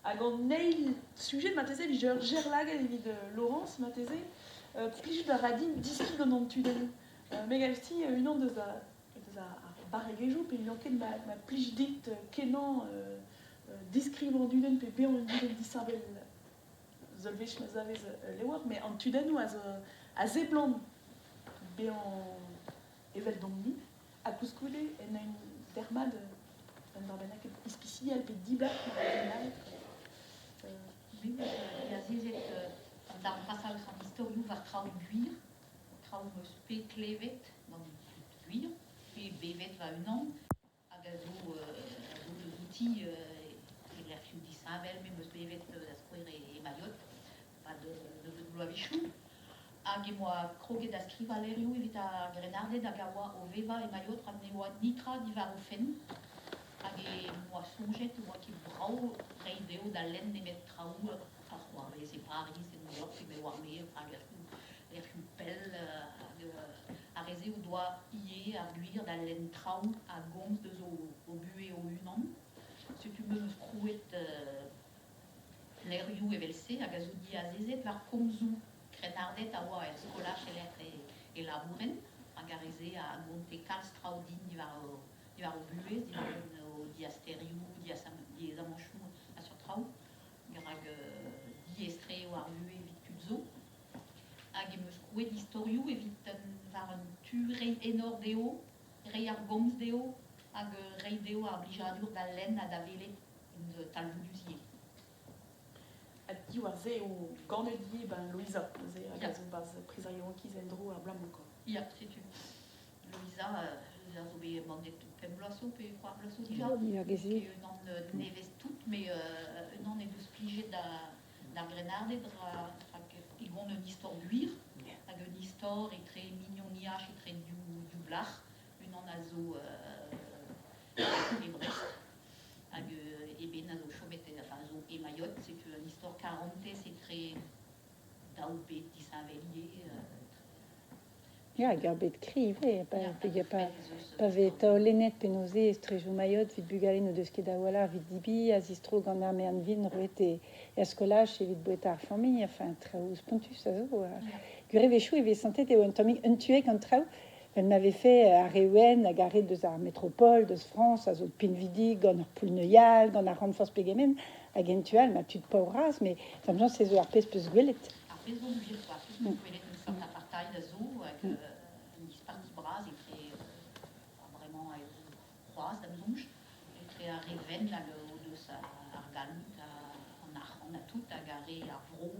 hag an neil sujet mateze vi gerlag evit Laurence mateze plij da radin diski gant an tuden. Meg alti unan deus a barregejou pe unan ket ma plij dit kenan diskrivan duden pe bean duden disabel zolvech ma zavez lewar, mais an tuden a zeblan bean evel domni a koускoude en a un dermad an barbenak ispiciel pe diblat Oui, il y a zezet dans le passage en historiou var traoù guir, traoù meus pe klevet dans guir, pe bevet va unan, hag a zo deus outi l'air fiou disabel, mais meus bevet da skouer e maiot, pa de bloavichou. Hag e moa kroget da skrivalerioù evit a grenardet hag a oa o veva e maiot ramne oa nitra divar o fen. Hag e moa sonjet oa ki brao reideo da lenn nemet traoù ar c'hoare, se Paris, se New York, me warme, hag er fiou pell, a reze o doa ie ar guir da lenn traoù a gomz deus o bue o unan. Setu meus krouet lerioù evel se, hag a zo di a zezet var komzou krenardet a oa er skolach e labouren, hag a reze a gonte kalz traoù din divar o buez, divar o diasterioù, diazamanchou a sur traoù, grag diestreo ar bue evit kudzo. Hag emeus krouet historioù evit var un tu rei enor deo, rei ar gomz deo, hag rei deo ar blijadur da lenn a da velet talvouduzier. A di war ze o ganedier ben Louisa, ze hag a zo baz prizarion kiz en dro ar blamou. Ya, setu. Louisa zo bet mandet pem blaso pe 3 blaso dija. Ya gezi. Un an nevez tout, mais un an e deus plijet da grenardet rak egon un istor guir, hag un istor e tre mignon niach e tre du blach, un an a zo e Brest, hag e ben a zo chomet a zo e maiot, setu un istor 40 e tre daou bet disavelier. Ja, garbet krive, pa vet taolenet penoze strejou maiot vid bugalen o deus ket daoualar vid dibi, a zistro gant ar mean vin roet e skolach evit boet ar familh, enfin traoù spontus a zo. Gure vechou e vez santet eo un tammig un tuek an traoù, elle m'avait fait à Rewen, à Garé de la métropole, de France, à Zot Pinvidi, gant ar Poulneuial, gant ar renforce pegemen, à Gentual, ma tut pauras, mais ça me c'est zo ar pez peus gwelet. Ar pez zo gwelet, quoi. Pez zo gwelet un sort apartail da zo, hag un disparti braz, et très vraiment croaz da mzonj, et très a reven, hag o deus ar galmout, on a tout, hag a re ar vro,